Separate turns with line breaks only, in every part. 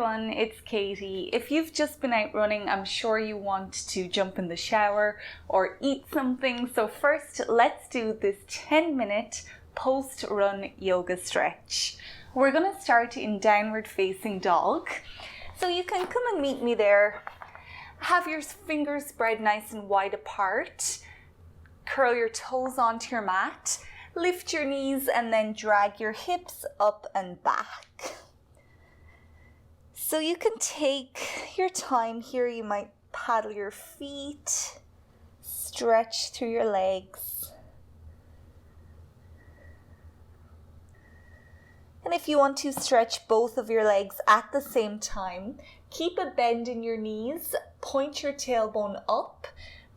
everyone, it's Katie. If you've just been out running, I'm sure you want to jump in the shower or eat something. So first, let's do this 10-minute post-run yoga stretch. We're going to start in downward facing dog. So you can come and meet me there. Have your fingers spread nice and wide apart. Curl your toes onto your mat. Lift your knees and then drag your hips up and back. So you can take your time here. You might paddle your feet, stretch through your legs. And if you want to stretch both of your legs at the same time, keep a bend in your knees, point your tailbone up,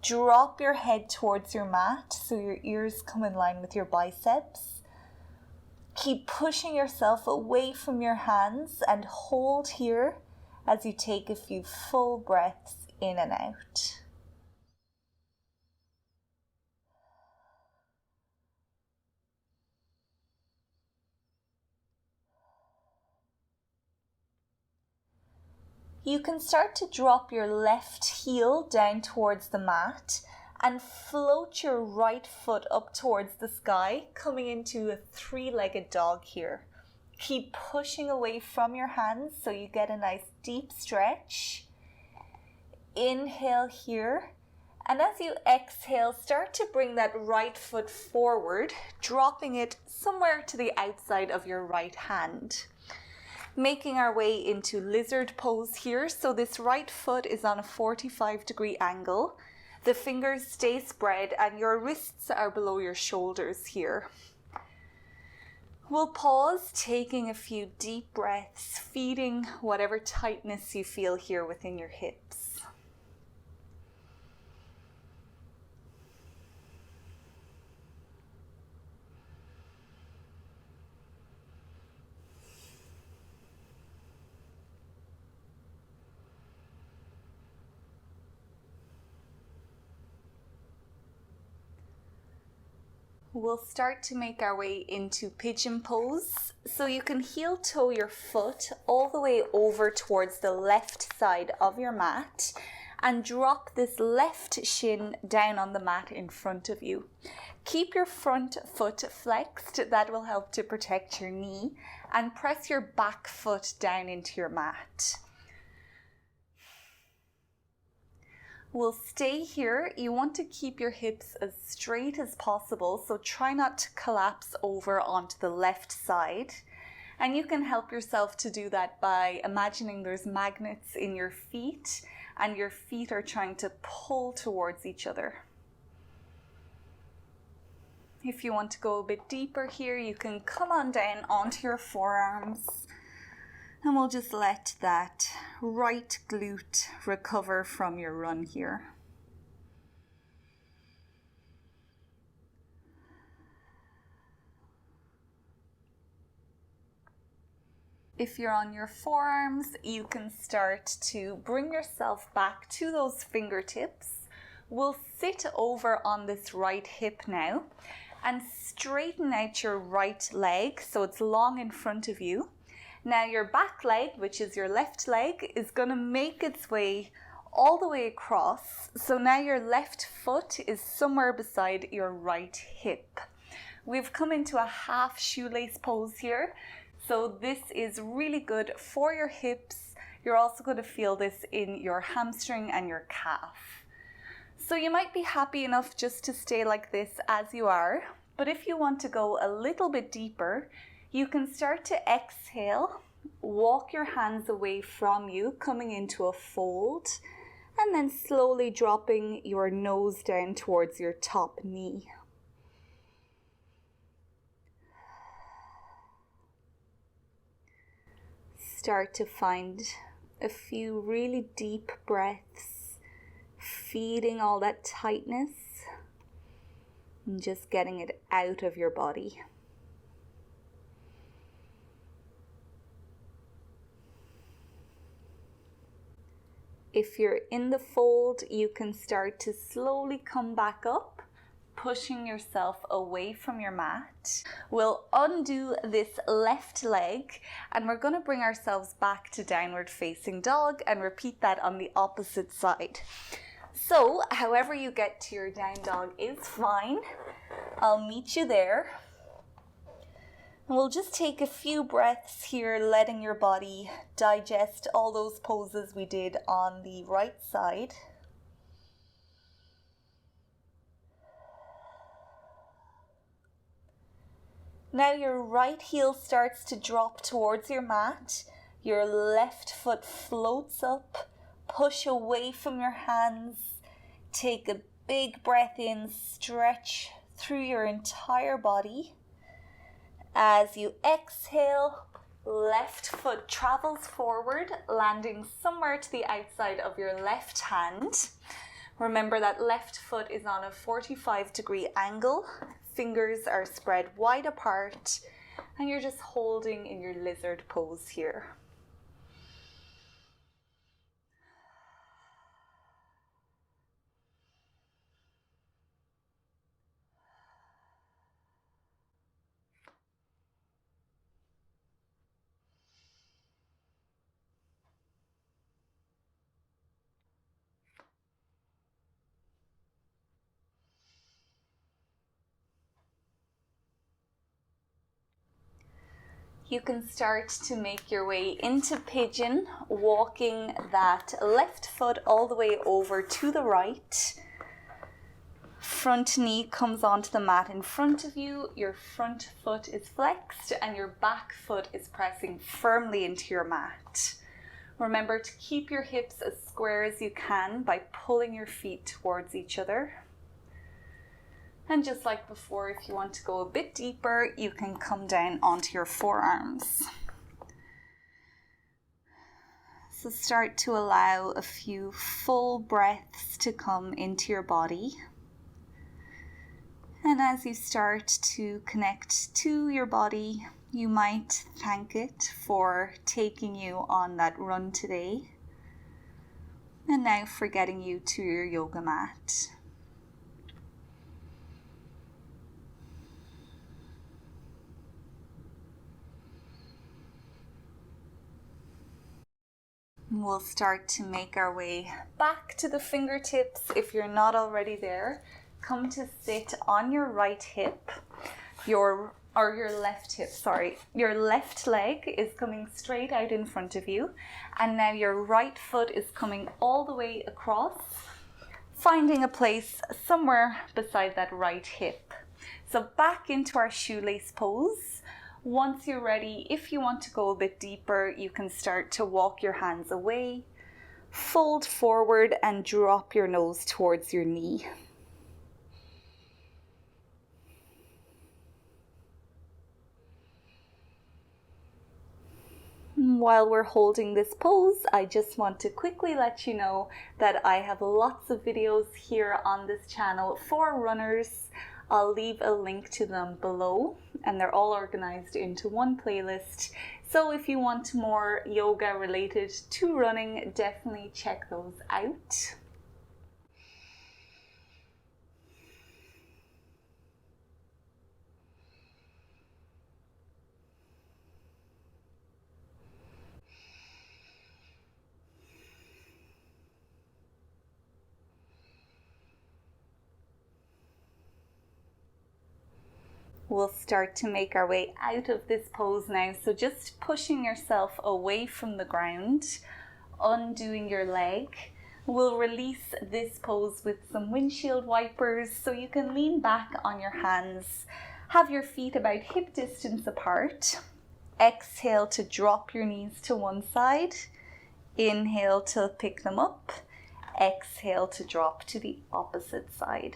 drop your head towards your mat so your ears come in line with your biceps. Keep pushing yourself away from your hands and hold here as you take a few full breaths in and out. You can start to drop your left heel down towards the mat and float your right foot up towards the sky, coming into a three-legged dog here. Keep pushing away from your hands so you get a nice deep stretch. Inhale here, and as you exhale, start to bring that right foot forward, dropping it somewhere to the outside of your right hand. Making our way into lizard pose here. So this right foot is on a 45-degree angle. The fingers stay spread and your wrists are below your shoulders here. We'll pause, taking a few deep breaths, feeding whatever tightness you feel here within your hips. We'll start to make our way into Pigeon Pose. So you can heel toe your foot all the way over towards the left side of your mat and drop this left shin down on the mat in front of you. Keep your front foot flexed, that will help to protect your knee, and press your back foot down into your mat. We'll stay here. You want to keep your hips as straight as possible, so try not to collapse over onto the left side. And you can help yourself to do that by imagining there's magnets in your feet and your feet are trying to pull towards each other. If you want to go a bit deeper here, you can come on down onto your forearms. And we'll just let that right glute recover from your run here. If you're on your forearms, you can start to bring yourself back to those fingertips. We'll sit over on this right hip now and straighten out your right leg so it's long in front of you. Now your back leg, which is your left leg, is going to make its way all the way across. So now your left foot is somewhere beside your right hip. We've come into a half shoelace pose here. So this is really good for your hips. You're also going to feel this in your hamstring and your calf. So you might be happy enough just to stay like this as you are. But if you want to go a little bit deeper, you can start to exhale, walk your hands away from you, coming into a fold, and then slowly dropping your nose down towards your top knee. Start to find a few really deep breaths, feeding all that tightness and just getting it out of your body. If you're in the fold, you can start to slowly come back up, pushing yourself away from your mat. We'll undo this left leg and we're going to bring ourselves back to downward facing dog and repeat that on the opposite side. So however you get to your down dog is fine. I'll meet you there. And we'll just take a few breaths here, letting your body digest all those poses we did on the right side. Now your right heel starts to drop towards your mat. Your left foot floats up. Push away from your hands. Take a big breath in, stretch through your entire body. As you exhale, left foot travels forward, landing somewhere to the outside of your left hand. Remember that left foot is on a 45-degree angle. Fingers are spread wide apart, and you're just holding in your lizard pose here. You can start to make your way into pigeon, walking that left foot all the way over to the right. Front knee comes onto the mat in front of you. Your front foot is flexed and your back foot is pressing firmly into your mat. Remember to keep your hips as square as you can by pulling your feet towards each other. And just like before, if you want to go a bit deeper, you can come down onto your forearms. So start to allow a few full breaths to come into your body. And as you start to connect to your body, you might thank it for taking you on that run today. And now for getting you to your yoga mat. We'll start to make our way back to the fingertips. If you're not already there, come to sit on your right hip. Your left hip, sorry. Your left leg is coming straight out in front of you. And now your right foot is coming all the way across, finding a place somewhere beside that right hip. So back into our shoelace pose. Once you're ready, if you want to go a bit deeper, you can start to walk your hands away, fold forward and drop your nose towards your knee. While we're holding this pose, I just want to quickly let you know that I have lots of videos here on this channel for runners. I'll leave a link to them below, and they're all organized into one playlist. So if you want more yoga related to running, definitely check those out. We'll start to make our way out of this pose now. So just pushing yourself away from the ground, undoing your leg. We'll release this pose with some windshield wipers so you can lean back on your hands. Have your feet about hip distance apart. Exhale to drop your knees to one side. Inhale to pick them up. Exhale to drop to the opposite side.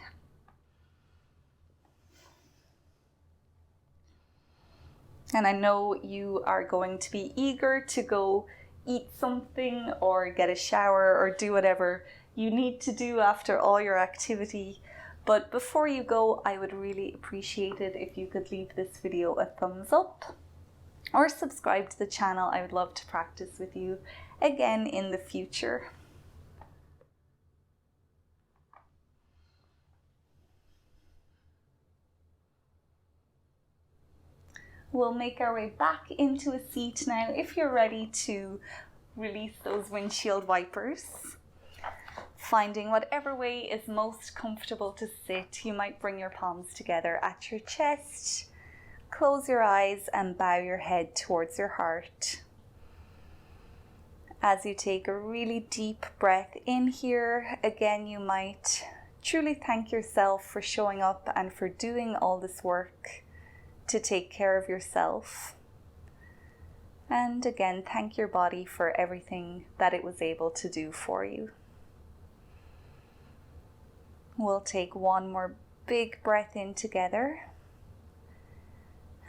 And I know you are going to be eager to go eat something or get a shower or do whatever you need to do after all your activity. But before you go, I would really appreciate it if you could leave this video a thumbs up or subscribe to the channel. I would love to practice with you again in the future. We'll make our way back into a seat now if you're ready to release those windshield wipers. Finding whatever way is most comfortable to sit. You might bring your palms together at your chest, close your eyes and bow your head towards your heart. As you take a really deep breath in here, again you might truly thank yourself for showing up and for doing all this work to take care of yourself. And again, thank your body for everything that it was able to do for you. We'll take one more big breath in together.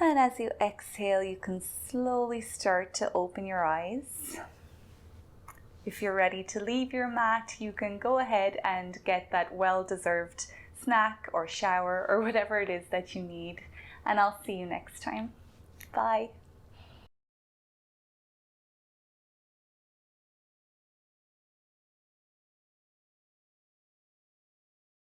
And as you exhale, you can slowly start to open your eyes. If you're ready to leave your mat, you can go ahead and get that well-deserved snack or shower or whatever it is that you need. And I'll see you next time. Bye.